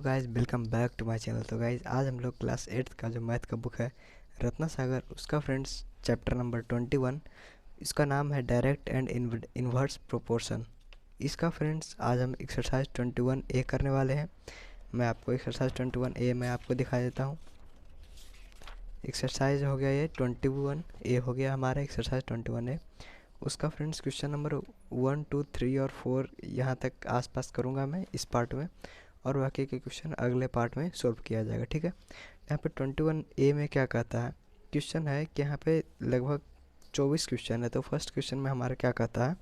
Guys, welcome back to my channel. तो guys, आज हम लोग क्लास 8th का जो मैथ का बुक है रत्ना सागर, उसका फ्रेंड्स चैप्टर नंबर 21, इसका नाम है डायरेक्ट एंड इन्वर्स प्रोपोर्शन। इसका फ्रेंड्स आज हम एक्सरसाइज 21 ए करने वाले हैं। मैं आपको एक्सरसाइज 21 ए में आपको दिखा देता हूँ। एक्सरसाइज हो गया ये 21 ए हो गया हमारा एक्सरसाइज 21 ए। उसका फ्रेंड्स क्वेश्चन नंबर 1, 2, 3 और 4 यहाँ तक आसपास करूँगा मैं इस पार्ट में, और बाकी के क्वेश्चन अगले पार्ट में सॉल्व किया जाएगा। ठीक है, यहाँ पे 21 ए में क्या कहता है, क्वेश्चन है कि यहाँ पे लगभग 24 क्वेश्चन है। तो फर्स्ट क्वेश्चन में हमारा क्या कहता है,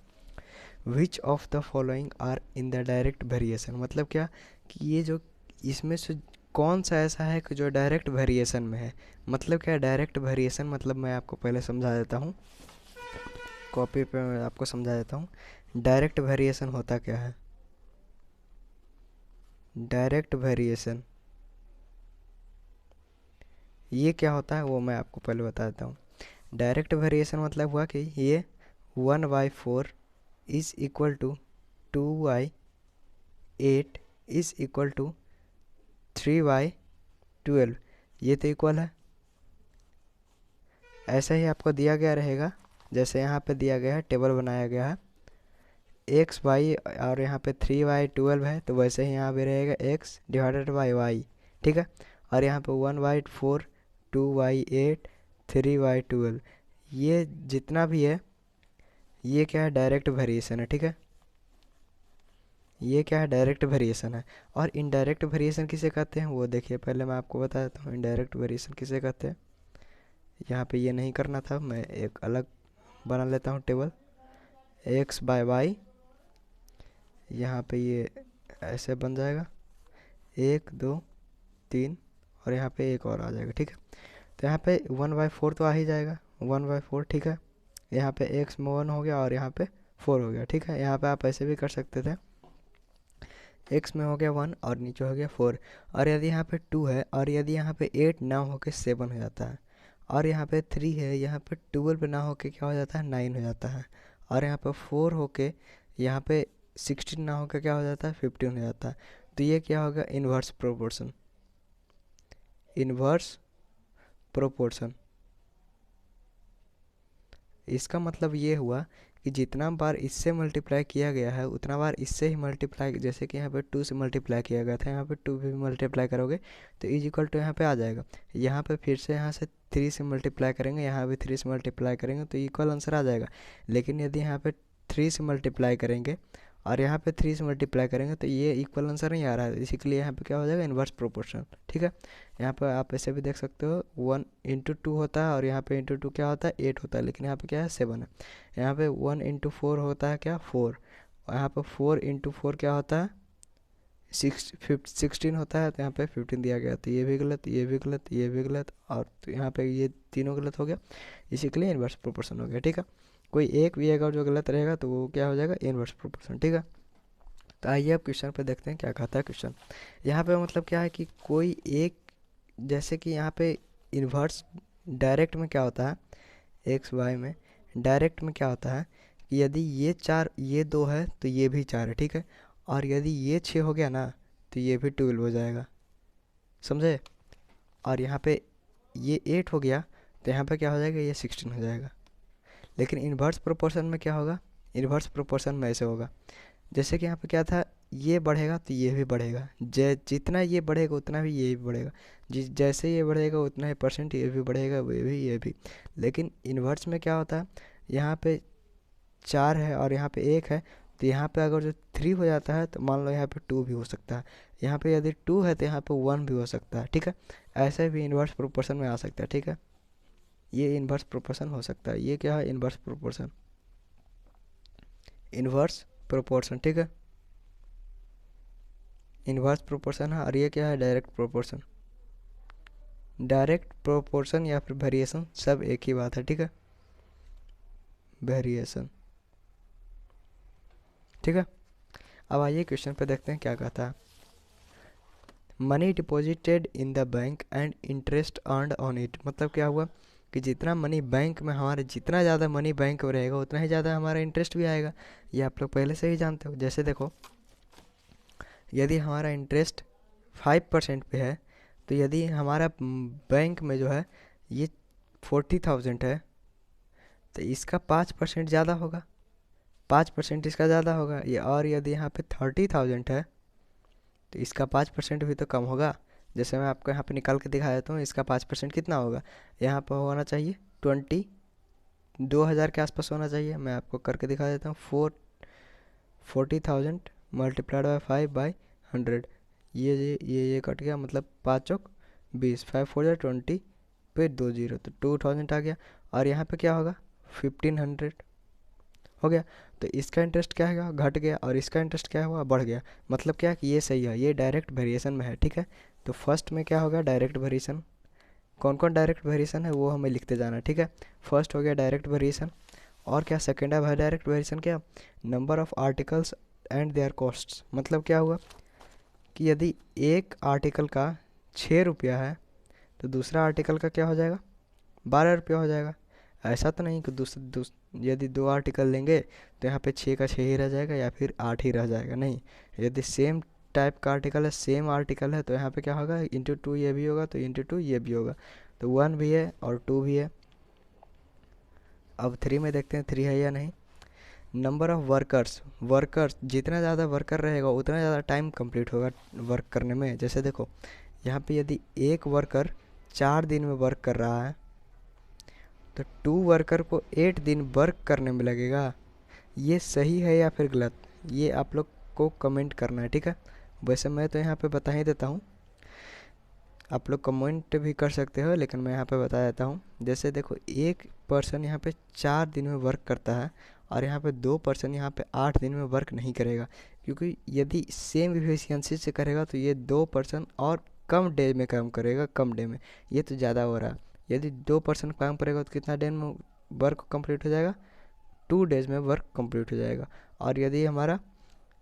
which of the following are in the direct variation. मतलब क्या कि ये जो इसमें से कौन सा ऐसा है कि जो डायरेक्ट वेरिएशन में है। मतलब क्या डायरेक्ट वेरिएशन, मतलब मैं आपको पहले समझा देता हूँ, कॉपी पे मैं आपको समझा देता हूँ। डायरेक्ट वेरिएशन होता क्या है, डायरेक्ट वेरिएशन ये क्या होता है वो मैं आपको पहले बता देता हूँ। डायरेक्ट वेरिएशन मतलब हुआ कि ये 1/4 is equal to 2/8 is equal to 3/12, ये तो इक्वल है। ऐसा ही आपको दिया गया रहेगा, जैसे यहाँ पे दिया गया है, टेबल बनाया गया है एक्स वाई, और यहाँ पे 3/12 है, तो वैसे ही यहाँ भी रहेगा x डिवाइडेड बाई वाई। ठीक है, और यहाँ पे 1/4, 2/8, 3/12, ये जितना भी है ये क्या है, डायरेक्ट वेरिएशन है। ठीक है, ये क्या है, डायरेक्ट वेरिएशन है। और इनडायरेक्ट वेरिएशन किसे कहते हैं वो देखिए, पहले मैं आपको बता देता हूँ इनडायरेक्ट वेरिएशन किसे कहते हैं। यहाँ पे ये नहीं करना था, मैं एक अलग बना लेता हूँ टेबल, एक्स बाय वाई, यहाँ पे ये ऐसे बन जाएगा 1, 2, 3, और यहाँ पे एक और आ जाएगा। ठीक है, तो यहाँ पे 1/4 तो आ ही जाएगा, 1/4। ठीक है, यहाँ पे x में 1 हो गया और यहाँ पे 4 हो गया। ठीक है, यहाँ पे आप ऐसे भी कर सकते थे, x में हो गया 1 और नीचे हो गया 4। और यदि यहाँ पे 2 है और यदि यहाँ पे 8 ना हो के 7 हो जाता है, और यहाँ पे 3 है, यहाँ पे 12 ना हो के क्या हो जाता है, 9 हो जाता है, और यहाँ पे 4 हो के यहाँ पे 16 ना हो के क्या हो जाता है, 15 हो जाता है। तो ये क्या होगा, इन्वर्स प्रोपोर्शन, इन्वर्स प्रोपोर्शन। इसका मतलब ये हुआ कि जितना बार इससे मल्टीप्लाई किया गया है उतना बार इससे ही मल्टीप्लाई, जैसे कि यहाँ पे 2 से मल्टीप्लाई किया गया था, यहाँ पे 2 भी मल्टीप्लाई करोगे तो इज इक्वल टू यहाँ पे आ जाएगा। यहाँ पे फिर से यहाँ से 3 से मल्टीप्लाई करेंगे, यहाँ भी 3 से मल्टीप्लाई करेंगे तो इक्वल आंसर आ जाएगा। लेकिन यदि यहाँ पे 3 से मल्टीप्लाई करेंगे और यहाँ पे 3 से मल्टीप्लाई करेंगे तो ये इक्वल आंसर नहीं आ रहा है, इसीलिए यहाँ पे क्या हो जाएगा, इन्वर्स प्रोपोर्शन। ठीक है, यहाँ पर आप ऐसे भी देख सकते हो 1/2 होता है और यहाँ पे ×2 क्या होता है, 8 होता है, लेकिन यहाँ पे क्या है, 7 है। यहाँ पे 1/4 होता है क्या, 4, और यहाँ पे 4/4 क्या होता है, 16 होता है, तो यहाँ पे 15 दिया गया। तो ये भी गलत, ये भी गलत, ये भी गलत, और तो यहाँ पे ये तीनों गलत हो गया, इसी के लिए इन्वर्स प्रोपोर्शन हो गया। ठीक है, कोई एक भी अगर जो गलत रहेगा तो वो क्या हो जाएगा, इन्वर्स प्रोपोर्शन। ठीक है, तो आइए अब क्वेश्चन पे देखते हैं क्या कहता है क्वेश्चन। यहाँ पे मतलब क्या है कि कोई एक, जैसे कि यहाँ पे इन्वर्स डायरेक्ट में क्या होता है, एक्स वाई में डायरेक्ट में क्या होता है कि यदि ये 4, ये 2 है तो ये भी 4 है। ठीक है, और यदि ये 6 हो गया ना तो ये भी 12 हो जाएगा, समझे। और यहाँ पे ये 8 हो गया तो यहाँ पे क्या हो जाएगा, ये 16 हो जाएगा। लेकिन इन्वर्स प्रोपोर्शन में क्या होगा, इन्वर्स प्रोपोर्शन में ऐसे होगा, जैसे कि यहाँ पे क्या था, ये बढ़ेगा तो ये भी बढ़ेगा, जितना ये बढ़ेगा उतना भी ये भी बढ़ेगा, जैसे ये बढ़ेगा उतना ही परसेंट ये भी बढ़ेगा, ये भी। लेकिन इन्वर्स में क्या होता है, यहाँ पे 4 है और यहाँ पे 1 है, तो यहाँ पे अगर जो 3 हो जाता है तो मान लो यहाँ पे 2 भी हो सकता है, यहाँ पे यदि 2 है तो यहाँ पे 1 भी हो सकता है। ठीक है, ऐसे भी इन्वर्स प्रोपोर्शन में आ सकता है। ठीक है, ये इन्वर्स प्रोपोर्शन हो सकता है, ये क्या है, इन्वर्स प्रोपोर्शन, इन्वर्स प्रोपोर्शन। ठीक है, इन्वर्स प्रोपोर्शन है, और ये क्या है, डायरेक्ट प्रोपोर्शन। डायरेक्ट प्रोपोर्शन या फिर वेरिएशन सब एक ही बात है। ठीक है, वेरिएशन। ठीक है, अब आइए क्वेश्चन पे देखते हैं क्या कहता है। Money deposited in the bank and interest earned on it. मतलब क्या हुआ कि जितना मनी बैंक में, हमारे जितना ज़्यादा मनी बैंक में रहेगा उतना ही ज़्यादा हमारा इंटरेस्ट भी आएगा, ये आप लोग पहले से ही जानते हो। जैसे देखो, यदि हमारा इंटरेस्ट 5% पे है, तो यदि हमारा बैंक में जो है ये 40,000 है, तो इसका 5% ज़्यादा होगा, 5% इसका ज़्यादा होगा ये। और यदि यहाँ पे 30,000 है तो इसका 5% भी तो कम होगा। जैसे मैं आपको यहाँ पे निकाल के दिखा देता हूँ, इसका 5% कितना होगा, यहाँ पर होना चाहिए 2,000 के आसपास होना चाहिए। मैं आपको करके दिखा देता हूँ। 40,000 मल्टीप्लाइड बाई 5/100, ये कट गया, मतलब 5 चौक 20, 5 4 जा 20 पे 2 0, तो 2,000 आ गया। और यहाँ पे क्या होगा, 1,500 हो गया। तो इसका इंटरेस्ट क्या है, घट गया, और इसका इंटरेस्ट क्या हुआ, बढ़ गया। मतलब क्या कि ये सही है, ये डायरेक्ट वेरिएशन में है, ठीक है। तो फर्स्ट में क्या होगा, डायरेक्ट वेरिएशन। कौन कौन डायरेक्ट वेरिएशन है वो हमें लिखते जाना, ठीक है। फर्स्ट हो गया डायरेक्ट वेरिएशन, और क्या सेकेंड है डायरेक्ट वेरिएशन, क्या, number of articles and their costs. मतलब क्या हुआ कि यदि एक आर्टिकल का 6 रुपया है तो दूसरा आर्टिकल का क्या हो जाएगा, 12 रुपया हो जाएगा। ऐसा तो नहीं कि यदि 2 आर्टिकल लेंगे तो यहाँ पे 6 का 6 ही रह जाएगा या फिर 8 ही रह जाएगा, नहीं। यदि सेम टाइप का आर्टिकल है, सेम आर्टिकल है, तो यहाँ पे क्या होगा, इंटू 2 ये भी होगा, तो इंटू 2 ये भी होगा। तो 1 भी है और 2 भी है। अब 3 में देखते हैं 3 है या नहीं। नंबर ऑफ वर्कर्स जितना ज़्यादा वर्कर रहेगा उतना ज़्यादा टाइम कंप्लीट होगा वर्क करने में। जैसे देखो यहाँ पे यदि एक वर्कर 4 दिन में वर्क कर रहा है तो 2 वर्कर को 8 दिन वर्क करने में लगेगा। ये सही है या फिर गलत, ये आप लोग को कमेंट करना है, ठीक है। वैसे मैं तो यहाँ पे बता ही देता हूँ, आप लोग कमेंट भी कर सकते हो, लेकिन मैं यहाँ पे बता देता हूँ। जैसे देखो एक पर्सन यहाँ पे 4 दिन में वर्क करता है और यहाँ पे 2 पर्सन यहाँ पे 8 दिन में वर्क नहीं करेगा, क्योंकि यदि सेम एफिशिएंसी से करेगा तो ये 2 पर्सन और कम डे में काम करेगा, कम डे में। ये तो ज़्यादा हो रहा है। यदि 2 पर्सन काम करेगा तो कितना डे में वर्क कंप्लीट हो जाएगा, 2 डेज में वर्क कंप्लीट हो जाएगा। और यदि हमारा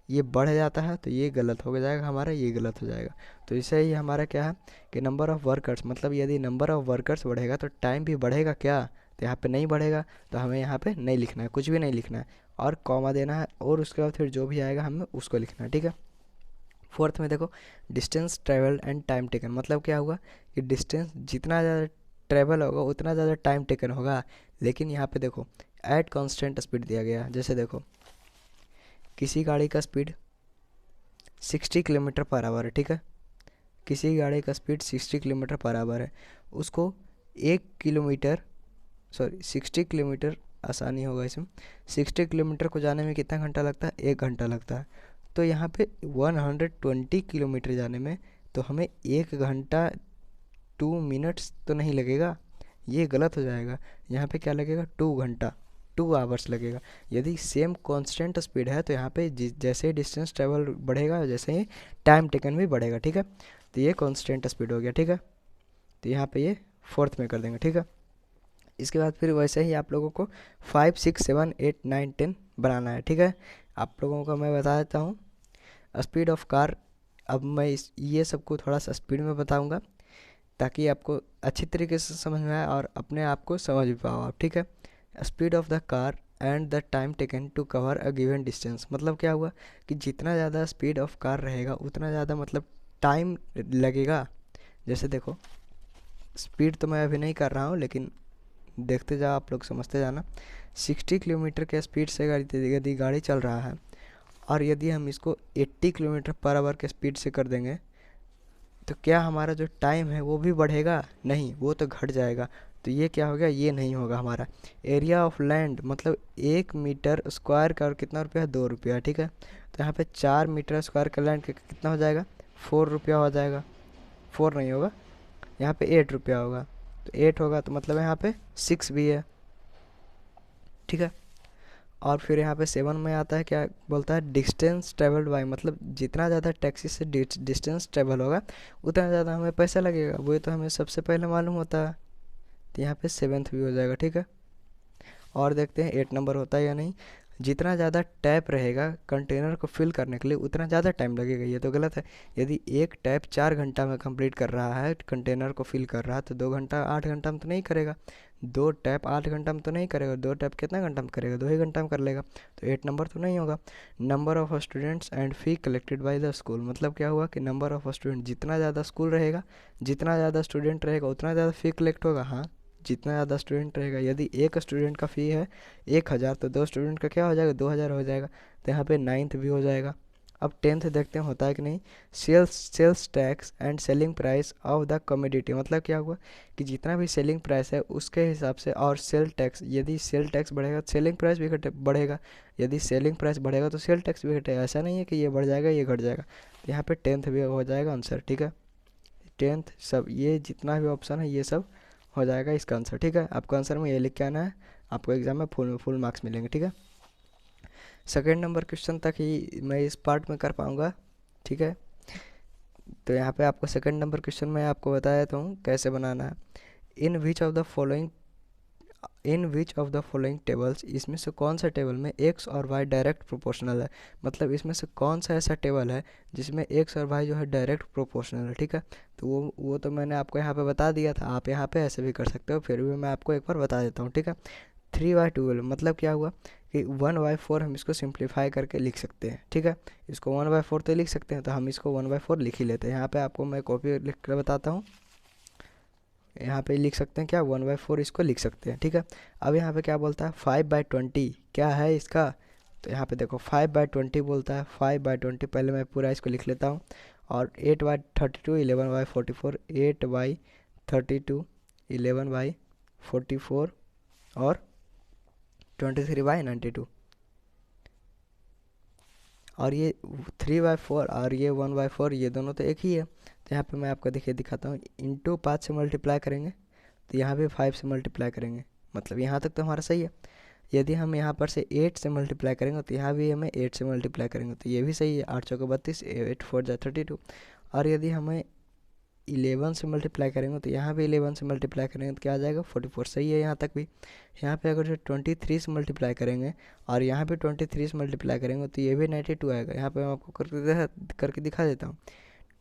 ये बढ़ जाता है तो ये गलत हो जाएगा, हमारा ये गलत हो जाएगा। तो इससे ही हमारा क्या है कि नंबर ऑफ़ वर्कर्स, मतलब यदि नंबर ऑफ़ वर्कर्स बढ़ेगा तो टाइम भी बढ़ेगा क्या, तो यहाँ पे नहीं बढ़ेगा। तो हमें यहाँ पे नहीं लिखना है, कुछ भी नहीं लिखना है, और कॉमा देना है, और उसके बाद फिर जो भी आएगा हमें उसको लिखना है, ठीक है। फोर्थ में देखो distance travel and time taken. मतलब क्या हुआ कि डिस्टेंस जितना ज़्यादा ट्रेवल होगा उतना ज़्यादा टाइम टेकन होगा, लेकिन यहाँ पे देखो एट कांस्टेंट स्पीड दिया गया। जैसे देखो किसी गाड़ी का स्पीड 60 किलोमीटर पर आवर है, ठीक है। किसी गाड़ी का स्पीड 60 किलोमीटर पर आवर है, उसको 60 किलोमीटर, आसानी होगा इसमें, 60 किलोमीटर को जाने में कितना घंटा लगता है, 1 घंटा लगता है। तो यहाँ पे 120 किलोमीटर जाने में तो हमें 1 घंटा 2 मिनट्स तो नहीं लगेगा, ये गलत हो जाएगा। यहाँ पे क्या लगेगा, 2 घंटा, 2 आवर्स लगेगा। यदि सेम कांस्टेंट स्पीड है तो यहाँ पे जैसे ही डिस्टेंस ट्रेवल बढ़ेगा जैसे ही टाइम टेकन भी बढ़ेगा, ठीक है। तो ये कांस्टेंट स्पीड हो गया, ठीक है। तो यहाँ पे ये फोर्थ में कर देंगे, ठीक है। इसके बाद फिर वैसे ही आप लोगों को 5 6 7 8 9 10 बनाना है, ठीक है। आप लोगों को मैं बता देता हूँ स्पीड ऑफ कार। अब मैं ये सबको थोड़ा सा स्पीड में बताऊँगा ताकि आपको अच्छी तरीके से समझ में आए और अपने आप को समझ भी पाओ आप, ठीक है। Speed of the car and the time taken to cover a given distance. मतलब क्या हुआ कि जितना ज़्यादा स्पीड ऑफ कार रहेगा उतना ज़्यादा मतलब टाइम लगेगा। जैसे देखो स्पीड तो मैं अभी नहीं कर रहा हूँ, लेकिन देखते जाओ, आप लोग समझते जाना। 60 किलोमीटर के स्पीड से यदि गाड़ी चल रहा है और यदि हम इसको 80 किलोमीटर पर आवर के स्पीड से कर देंगे तो क्या हमारा जो टाइम है वो भी बढ़ेगा, नहीं, वो तो घट जाएगा। तो ये क्या हो गया, ये नहीं होगा हमारा। एरिया ऑफ लैंड, मतलब 1 मीटर स्क्वायर का और कितना रुपया है, 2 रुपया, ठीक है। तो यहाँ पे 4 मीटर स्क्वायर का लैंड कितना हो जाएगा, 4 रुपया हो जाएगा। 4 नहीं होगा, यहाँ पे 8 रुपया होगा। तो 8 होगा तो मतलब यहाँ पे 6 भी है, ठीक है। और फिर यहाँ पे 7 में आता है, क्या बोलता है, डिस्टेंस ट्रेवल्ड बाय। मतलब जितना ज़्यादा टैक्सी से डिस्टेंस ट्रेवल होगा उतना ज़्यादा हमें पैसा लगेगा, वो तो हमें सबसे पहले मालूम होता है। तो यहाँ पे 7th भी हो जाएगा, ठीक है। और देखते हैं 8 नंबर होता है या नहीं। जितना ज़्यादा टैप रहेगा कंटेनर को फिल करने के लिए उतना ज़्यादा टाइम लगेगा, ये तो गलत है। यदि एक टैप 4 घंटा में कंप्लीट कर रहा है, कंटेनर को फिल कर रहा है, तो 2 घंटा 8 घंटा में तो नहीं करेगा। दो टैप 8 घंटा में तो नहीं करेगा, दो टैप कितना घंटा में करेगा, 2 ही घंटा में कर लेगा, तो 8 नंबर तो नहीं होगा। Number of students and fee collected by the school, मतलब क्या हुआ कि नंबर ऑफ स्टूडेंट, जितना ज़्यादा स्कूल रहेगा, जितना ज़्यादा स्टूडेंट रहेगा उतना ज़्यादा फ़ी कलेक्ट होगा। हाँ, जितना ज़्यादा स्टूडेंट रहेगा, यदि एक स्टूडेंट का फ़ी है 1,000 तो दो स्टूडेंट का क्या हो जाएगा, 2,000 हो जाएगा। तो यहाँ पे 9th भी हो जाएगा। अब 10th देखते हैं होता है कि नहीं। Sales tax and selling price of the commodity, मतलब क्या हुआ कि जितना भी सेलिंग प्राइस है उसके हिसाब से, और सेल टैक्स, यदि सेल टैक्स बढ़ेगा तो सेलिंग प्राइस भी बढ़ेगा, यदि सेलिंग प्राइस बढ़ेगा तो सेल टैक्स भी घटेगा। ऐसा नहीं है कि ये बढ़ जाएगा ये घट जाएगा। तो यहाँ पे 10th भी हो जाएगा आंसर, ठीक है। 10th सब, ये जितना भी ऑप्शन है ये सब हो जाएगा इसका आंसर, ठीक है। आपको आंसर में ये लिख के आना है, आपको एग्जाम में फुल मार्क्स मिलेंगे, ठीक है। सेकेंड नंबर क्वेश्चन तक ही मैं इस पार्ट में कर पाऊँगा, ठीक है। तो यहाँ पे आपको सेकंड नंबर क्वेश्चन में आपको बताया देता हूँ कैसे बनाना है। In which of the following tables, इसमें से कौन सा टेबल में एक्स और वाई डायरेक्ट प्रोपोर्शनल है, मतलब इसमें से कौन सा ऐसा टेबल है जिसमें एक्स और वाई जो है डायरेक्ट प्रोपोर्शनल है, ठीक है। तो वो तो मैंने आपको यहाँ पे बता दिया था, आप यहाँ पे ऐसे भी कर सकते हो, फिर भी मैं आपको एक बार बता देता हूँ, ठीक है। 3/12 मतलब क्या हुआ कि 1/4 हम इसको सिंप्लीफाई करके लिख सकते हैं, ठीक है। इसको 1/4 तो लिख सकते हैं, तो हम इसको 1/4 लिख ही लेते हैं। यहाँ पे आपको मैं कॉपी लिख कर बताता हूँ, यहाँ पे लिख सकते हैं क्या, 1/4 इसको लिख सकते हैं, ठीक है। अब यहाँ पे क्या बोलता है 5/20 क्या है इसका, तो यहाँ पे देखो 5/20 बोलता है। 5/20 पहले मैं पूरा इसको लिख लेता हूँ। और 8/32 11/44, 8/32 11/44 और 23/92, और ये 3/4 और ये 1/4 ये दोनों तो एक ही है। तो यहाँ पे मैं आपको देखिए दिखाता हूँ, इंटू 5 से मल्टीप्लाई करेंगे तो यहाँ भी 5 से मल्टीप्लाई करेंगे, मतलब यहाँ तक तो हमारा सही है। यदि हम यहाँ पर से 8 से मल्टीप्लाई करेंगे तो यहाँ भी हमें 8 से मल्टीप्लाई करेंगे तो ये भी सही है। 8 चौके 32, 8 4 जा 32। और यदि हमें 11 से मल्टीप्लाई करेंगे तो यहाँ भी 11 से मल्टीप्लाई करेंगे तो क्या आ जाएगा 44, सही है यहाँ तक भी। यहाँ पे अगर जो 23 से मल्टीप्लाई करेंगे और यहाँ पे 23 से मल्टीप्लाई करेंगे तो ये भी 92 आएगा। यहाँ पे मैं आपको करके दिखा देता हूँ।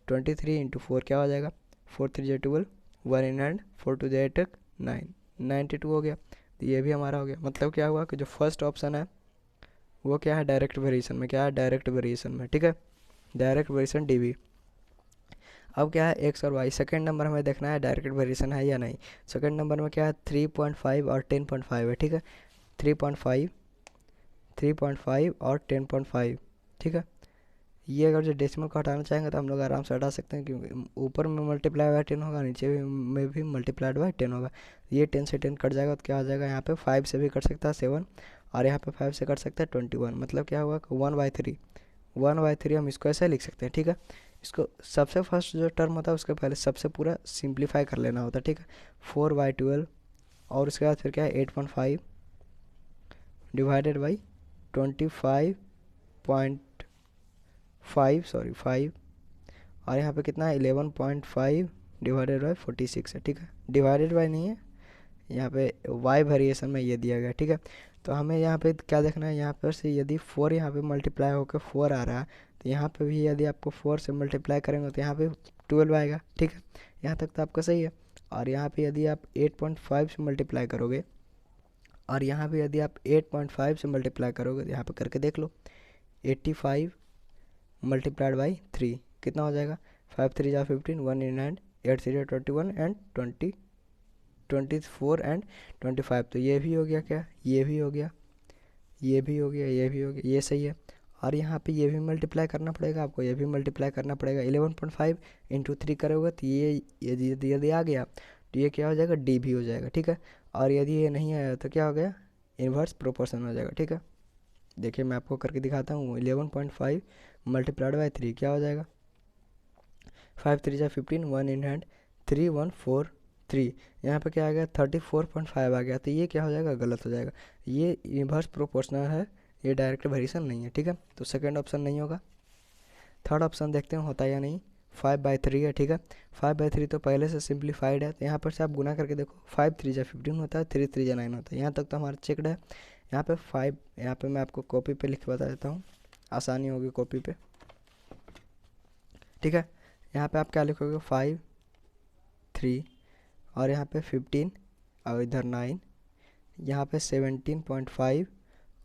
23 इंटू 4 क्या हो जाएगा, 4 3 जा 12, 1 इन हैंड, 4 2 जा 8, 9, 92 हो गया। तो ये भी हमारा हो गया। मतलब क्या हुआ कि जो फर्स्ट ऑप्शन है वो क्या है, डायरेक्ट वेरिएशन में, क्या है डायरेक्ट वेरिएशन में, ठीक है, डायरेक्ट वेरिएशन डीवी। अब क्या है एक्स और वाई, सेकंड नंबर हमें देखना है डायरेक्ट वेरिएशन है या नहीं। सेकंड नंबर में क्या है 3.5 और 10.5 है, ठीक है। 3.5 और 10.5, ठीक है। ये अगर जो डेसिमल को हटाना चाहेंगे तो हम लोग आराम से हटा सकते हैं, क्योंकि ऊपर में मल्टीप्लाई बाय 10 होगा, नीचे में भी मल्टीप्लाइड बाय 10 होगा। ये 10 से 10 कट जाएगा तो क्या हो जाएगा, यहाँ पे 5 से भी कट सकता है 7, और यहाँ पे 5 से कट सकता है 21। मतलब क्या होगा 1/3 हम इसको ऐसे लिख सकते हैं, ठीक है। इसको सबसे फर्स्ट जो टर्म होता है उसके पहले सबसे पूरा सिंप्लीफाई कर लेना होता है, ठीक है। 4/12 और उसके बाद फिर क्या है 8.5 डिवाइडेड बाई 25.5 और यहाँ पे कितना है 11.5 डिवाइडेड बाई 46 है, ठीक है। डिवाइडेड बाई नहीं है, यहाँ पे वाई वेरिएशन में ये दिया गया, ठीक है। तो हमें यहाँ पे क्या देखना है, यहाँ पर से यदि 4 यहाँ पे मल्टीप्लाई होकर 4 आ रहा है तो यहाँ पे भी यदि आपको 4 से मल्टीप्लाई करेंगे तो यहाँ पे 12 आएगा, ठीक है। यहाँ तक तो आपका सही है। और यहाँ पे यदि आप 8.5 से मल्टीप्लाई करोगे और यहाँ पे यदि आप 8.5 से मल्टीप्लाई करोगे तो यहाँ पे करके देख लो, 85 मल्टीप्लाइड बाई 3 कितना हो जाएगा, 5 3 जा 15, 1 इन हैंड, 8 3 जा 21 एंड 24 एंड 25। तो ये भी हो गया, क्या ये भी हो गया, ये भी हो गया, ये भी हो गया, ये सही है। और यहाँ पे ये भी मल्टीप्लाई करना पड़ेगा आपको, ये भी मल्टीप्लाई करना पड़ेगा। 11.5 इंटू 3 करोगे तो ये यदि आ गया तो ये क्या हो जाएगा डी भी हो जाएगा, ठीक है। और यदि ये नहीं आया तो क्या हो गया इन्वर्स प्रोपोर्शन हो जाएगा, ठीक है। देखिए मैं आपको करके दिखाता हूँ। 11.5 मल्टीप्लाइड बाई 3 क्या हो जाएगा, 5 3 जा 15, 1 इन हैंड, 3 1 4 3। यहाँ पे क्या आ गया 34.5 आ गया, तो ये क्या हो जाएगा गलत हो जाएगा। ये इन्वर्स प्रोपोर्शनल है, ये डायरेक्ट वेरिएशन नहीं है, ठीक है। तो सेकंड ऑप्शन नहीं होगा। थर्ड ऑप्शन देखते हैं होता है या नहीं। 5/3 है, ठीक है। 5/3 तो पहले से सिंप्लीफाइड है, तो यहाँ पर से आप गुना करके देखो, 5 3 जा 15 होता है, 3 3 जा 9 होता है। यहाँ तक तो हमारा चेकड है। यहाँ पे 5, यहाँ पे मैं आपको कॉपी पे लिख के बता देता हूँ, आसानी होगी कॉपी पे, ठीक है। यहाँ पे आप क्या लिखोगे 5 3 और यहाँ पे 15 और इधर 9, यहाँ पे 17.5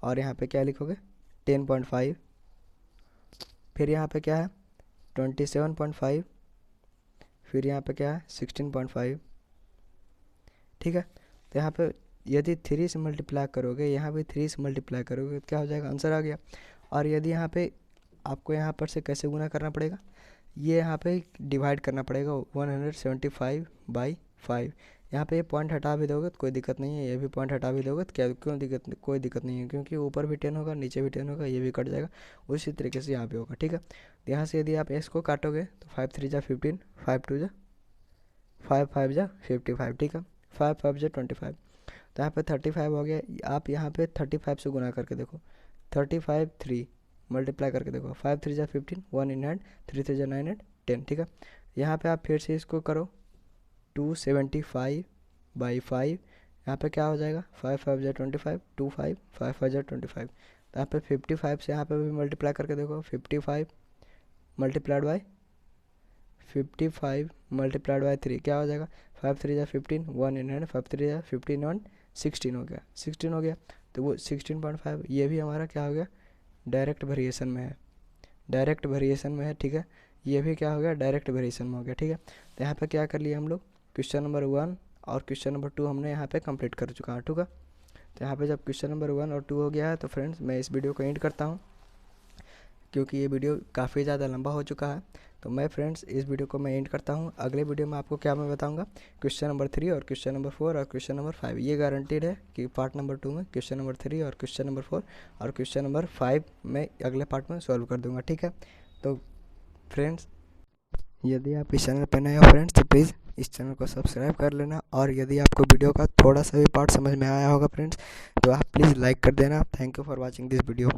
और यहाँ पे क्या लिखोगे 10.5, फिर यहाँ पे क्या है 27.5, फिर यहाँ पे क्या है 16.5। ठीक है, तो यहाँ पे यदि 3 से मल्टीप्लाई करोगे, यहाँ भी 3 से मल्टीप्लाई करोगे तो क्या हो जाएगा, आंसर आ गया। और यदि यहाँ पे आपको यहाँ पर से कैसे गुना करना पड़ेगा, ये यहाँ पे डिवाइड करना पड़ेगा 175/5। यहाँ पे ये पॉइंट हटा भी दोगे तो कोई दिक्कत नहीं है, ये भी पॉइंट हटा भी दोगे तो क्या क्यों दिक्कत, कोई दिक्कत नहीं है, क्योंकि ऊपर भी 10 होगा नीचे भी 10 होगा, ये भी कट जाएगा। उसी तरीके से यहाँ पे होगा। ठीक है, तो यहाँ से यदि आप s को काटोगे तो 5 3 जा 15, 5 2 जा 5 5 जा 55। ठीक है, 5 5 जा 25, तो यहाँ पे 35 हो गया। आप यहाँ पे 35 से गुना करके देखो, 35 3 मल्टीप्लाई करके देखो, 5 3 जा 15, 1 इन हैंड, 3 3 जा 9 एंड 10। ठीक है, यहाँ पे आप फिर से इसको करो 275/5, यहाँ पे क्या हो जाएगा 5 5 जा 25, 2 5 5 5 जा 25। तो यहाँ पे 55 से यहाँ पे भी मल्टीप्लाई करके देखो, 55 मल्टीप्लाइड बाई 55 मल्टीप्लाइड बाई 3 क्या हो जाएगा, 5 3 जा 15, 1 इन हैंड, 5 3 जा 15 और 16 हो गया, 16 हो गया। तो वो 16.5 ये भी हमारा क्या हो गया, डायरेक्ट वेरिएशन में है, डायरेक्ट वेरिएशन में है। ठीक है, ये भी क्या हो गया, डायरेक्ट वेरिएशन में हो गया। ठीक है, तो यहाँ पे क्या कर लिया हम लोग, क्वेश्चन नंबर 1 और क्वेश्चन नंबर 2 हमने यहाँ पे कंप्लीट कर चुका है। ठीक है, तो यहाँ पे जब क्वेश्चन नंबर 1 और 2 हो गया है तो फ्रेंड्स मैं इस वीडियो को एंड करता हूँ, क्योंकि ये वीडियो काफ़ी ज़्यादा लंबा हो चुका है। तो मैं फ्रेंड्स इस वीडियो को मैं एंड करता हूँ। अगले वीडियो में आपको क्या मैं बताऊँगा, क्वेश्चन नंबर 3 और क्वेश्चन नंबर 4 और क्वेश्चन नंबर 5। ये गारंटीड है कि पार्ट नंबर 2 में क्वेश्चन नंबर 3 और क्वेश्चन नंबर 4 और क्वेश्चन नंबर 5 मैं अगले पार्ट में सॉल्व कर दूँगा। ठीक है, तो फ्रेंड्स यदि आप इस चैनल पर नए हो फ्रेंड्स तो प्लीज़ इस चैनल को सब्सक्राइब कर लेना, और यदि आपको वीडियो का थोड़ा सा भी पार्ट समझ में आया होगा फ्रेंड्स तो आप प्लीज़ लाइक कर देना। Thank you for watching this video.